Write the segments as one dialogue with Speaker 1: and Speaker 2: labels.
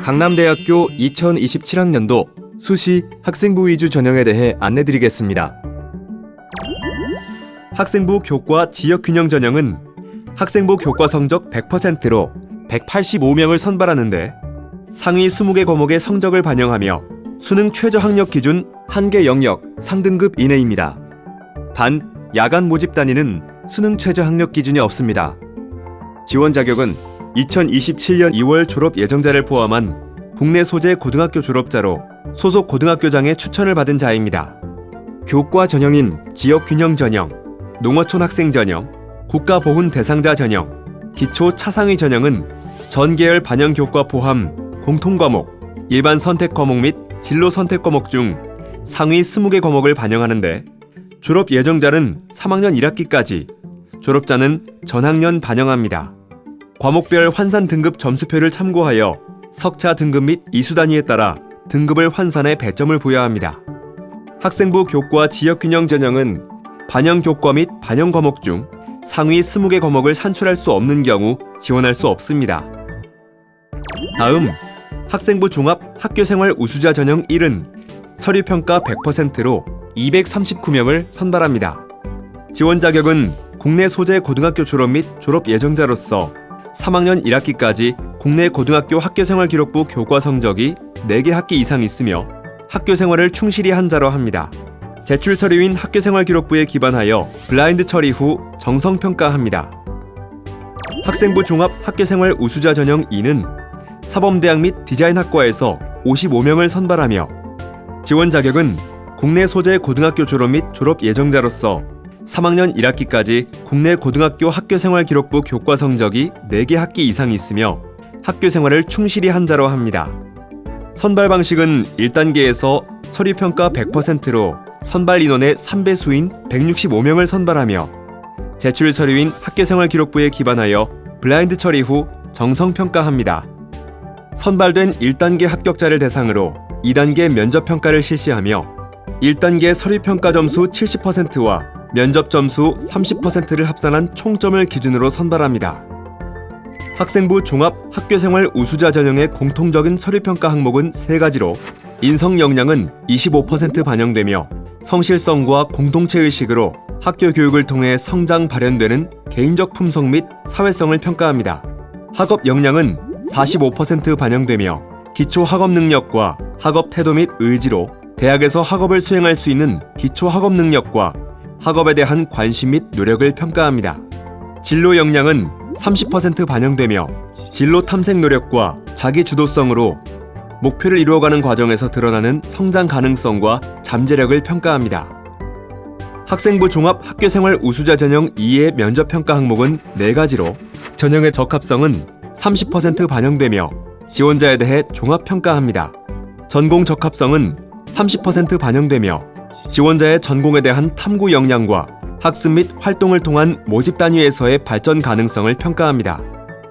Speaker 1: 강남대학교 2027학년도 수시 학생부 위주 전형에 대해 안내드리겠습니다. 학생부 교과 지역균형 전형은 학생부 교과 성적 100%로 185명을 선발하는데 상위 20개 과목의 성적을 반영하며 수능 최저 학력 기준 1개 영역 상등급 이내입니다. 단, 야간 모집 단위는 수능 최저 학력 기준이 없습니다. 지원 자격은 2027년 2월 졸업 예정자를 포함한 국내 소재 고등학교 졸업자로 소속 고등학교장의 추천을 받은 자입니다. 교과 전형인 지역균형 전형, 농어촌 학생 전형, 국가보훈 대상자 전형, 기초 차상위 전형은 전 계열 반영 교과 포함 공통과목, 일반 선택 과목 및 진로 선택 과목 중 상위 20개 과목을 반영하는데 졸업 예정자는 3학년 1학기까지, 졸업자는 전학년 반영합니다. 과목별 환산 등급 점수표를 참고하여 석차 등급 및 이수 단위에 따라 등급을 환산해 배점을 부여합니다. 학생부 교과 지역균형 전형은 반영 교과 및 반영 과목 중 상위 20개 과목을 산출할 수 없는 경우 지원할 수 없습니다. 다음, 학생부 종합 학교생활 우수자 전형 1은 서류평가 100%로 239명을 선발합니다. 지원 자격은 국내 소재 고등학교 졸업 및 졸업 예정자로서 3학년 1학기까지 국내 고등학교 학교생활기록부 교과 성적이 4개 학기 이상 있으며 학교생활을 충실히 한 자로 합니다. 제출 서류인 학교생활기록부에 기반하여 블라인드 처리 후 정성평가합니다. 학생부 종합 학교생활 우수자 전형 2는 사범대학 및 디자인학과에서 55명을 선발하며 지원 자격은 국내 소재 고등학교 졸업 및 졸업 예정자로서 3학년 1학기까지 국내 고등학교 학교생활기록부 교과 성적이 4개 학기 이상 있으며 학교생활을 충실히 한 자로 합니다. 선발 방식은 1단계에서 서류평가 100%로 선발 인원의 3배수인 165명을 선발하며 제출 서류인 학교생활기록부에 기반하여 블라인드 처리 후 정성평가합니다. 선발된 1단계 합격자를 대상으로 2단계 면접평가를 실시하며 1단계 서류평가 점수 70%와 면접 점수 30%를 합산한 총점을 기준으로 선발합니다. 학생부 종합 학교생활 우수자 전형의 공통적인 서류평가 항목은 3가지로 인성 역량은 25% 반영되며 성실성과 공동체의식으로 학교 교육을 통해 성장 발현되는 개인적 품성 및 사회성을 평가합니다. 학업 역량은 45% 반영되며 기초 학업 능력과 학업 태도 및 의지로 대학에서 학업을 수행할 수 있는 기초 학업 능력과 학업에 대한 관심 및 노력을 평가합니다. 진로 역량은 30% 반영되며 진로 탐색 노력과 자기 주도성으로 목표를 이루어가는 과정에서 드러나는 성장 가능성과 잠재력을 평가합니다. 학생부 종합 학교생활 우수자 전형 2의 면접평가 항목은 4가지로 전형의 적합성은 30% 반영되며 지원자에 대해 종합평가합니다. 전공 적합성은 30% 반영되며 지원자의 전공에 대한 탐구 역량과 학습 및 활동을 통한 모집 단위에서의 발전 가능성을 평가합니다.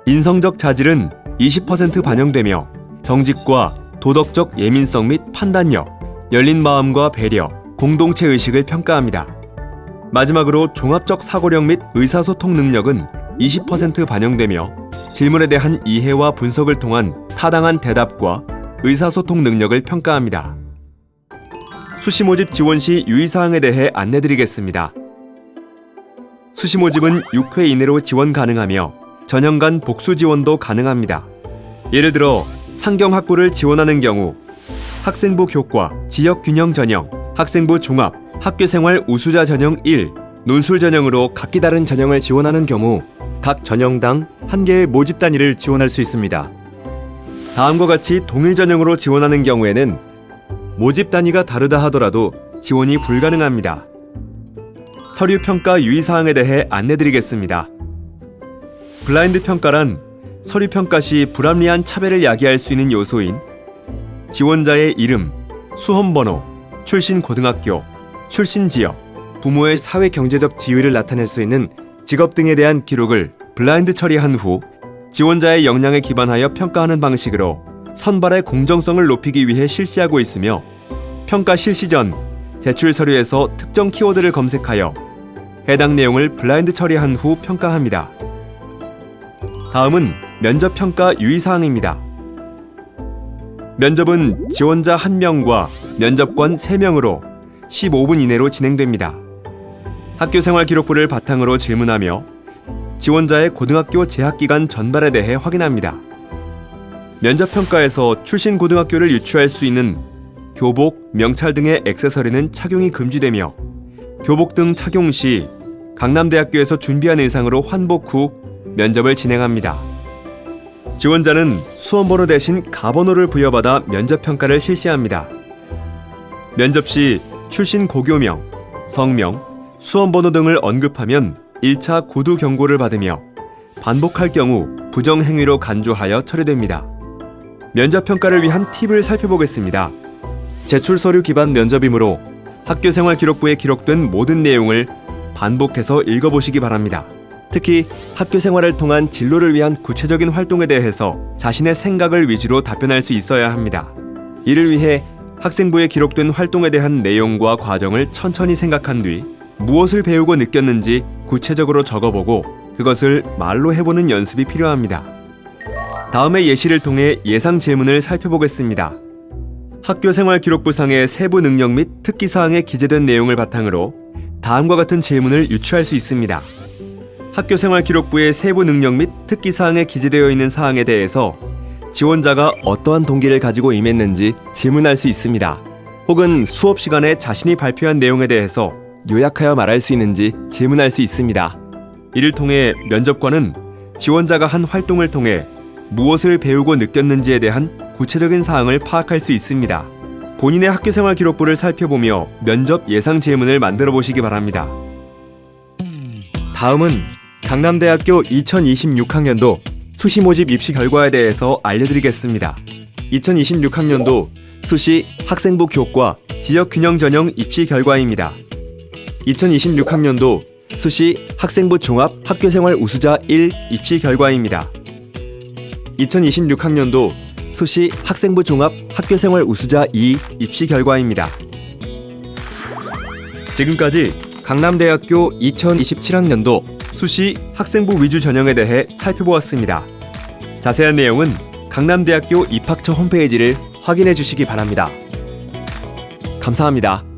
Speaker 1: 인성적 자질은 20% 반영되며 정직과 도덕적 예민성 및 판단력, 열린 마음과 배려, 공동체 의식을 평가합니다. 마지막으로 종합적 사고력 및 의사소통 능력은 20% 반영되며 질문에 대한 이해와 분석을 통한 타당한 대답과 의사소통 능력을 평가합니다. 수시 모집 지원 시 유의사항에 대해 안내드리겠습니다. 수시 모집은 6회 이내로 지원 가능하며 전형 간 복수 지원도 가능합니다. 예를 들어 상경학부를 지원하는 경우 학생부 교과 지역균형 전형, 학생부 종합 학교생활 우수자 전형 1, 논술 전형으로 각기 다른 전형을 지원하는 경우 각 전형당 1개의 모집 단위를 지원할 수 있습니다. 다음과 같이 동일 전형으로 지원하는 경우에는 모집 단위가 다르다 하더라도 지원이 불가능합니다. 서류 평가 유의사항에 대해 안내드리겠습니다. 블라인드 평가란 서류 평가 시 불합리한 차별을 야기할 수 있는 요소인 지원자의 이름, 수험번호, 출신 고등학교, 출신 지역, 부모의 사회경제적 지위를 나타낼 수 있는 직업 등에 대한 기록을 블라인드 처리한 후 지원자의 역량에 기반하여 평가하는 방식으로 선발의 공정성을 높이기 위해 실시하고 있으며 평가 실시 전 제출 서류에서 특정 키워드를 검색하여 해당 내용을 블라인드 처리한 후 평가합니다. 다음은 면접 평가 유의사항입니다. 면접은 지원자 1명과 면접관 3명으로 15분 이내로 진행됩니다. 학교생활 기록부를 바탕으로 질문하며 지원자의 고등학교 재학기간 전반에 대해 확인합니다. 면접평가에서 출신 고등학교를 유추할 수 있는 교복, 명찰 등의 액세서리는 착용이 금지되며 교복 등 착용 시 강남대학교에서 준비한 의상으로 환복 후 면접을 진행합니다. 지원자는 수험번호 대신 가번호를 부여받아 면접평가를 실시합니다. 면접 시 출신 고교명, 성명, 수험번호 등을 언급하면 1차 구두 경고를 받으며 반복할 경우 부정행위로 간주하여 처리됩니다. 면접평가를 위한 팁을 살펴보겠습니다. 제출 서류 기반 면접이므로 학교생활 기록부에 기록된 모든 내용을 반복해서 읽어보시기 바랍니다. 특히 학교생활을 통한 진로를 위한 구체적인 활동에 대해서 자신의 생각을 위주로 답변할 수 있어야 합니다. 이를 위해 학생부에 기록된 활동에 대한 내용과 과정을 천천히 생각한 뒤 무엇을 배우고 느꼈는지 구체적으로 적어보고 그것을 말로 해보는 연습이 필요합니다. 다음의 예시를 통해 예상 질문을 살펴보겠습니다. 학교생활 기록부상의 세부 능력 및 특기사항에 기재된 내용을 바탕으로 다음과 같은 질문을 유추할 수 있습니다. 학교생활 기록부의 세부 능력 및 특기사항에 기재되어 있는 사항에 대해서 지원자가 어떠한 동기를 가지고 임했는지 질문할 수 있습니다. 혹은 수업 시간에 자신이 발표한 내용에 대해서 요약하여 말할 수 있는지 질문할 수 있습니다. 이를 통해 면접관은 지원자가 한 활동을 통해 무엇을 배우고 느꼈는지에 대한 구체적인 사항을 파악할 수 있습니다. 본인의 학교생활 기록부를 살펴보며 면접 예상 질문을 만들어 보시기 바랍니다. 다음은 강남대학교 2026학년도 수시 모집 입시 결과에 대해서 알려드리겠습니다. 2026학년도 수시 학생부 교과 지역균형 전형 입시 결과입니다. 2026학년도 수시 학생부 종합 학교생활 우수자 1 입시 결과입니다. 2026학년도 수시 학생부 종합 학교생활 우수자 2 입시 결과입니다. 지금까지 강남대학교 2027학년도 수시 학생부 위주 전형에 대해 살펴보았습니다. 자세한 내용은 강남대학교 입학처 홈페이지를 확인해 주시기 바랍니다. 감사합니다.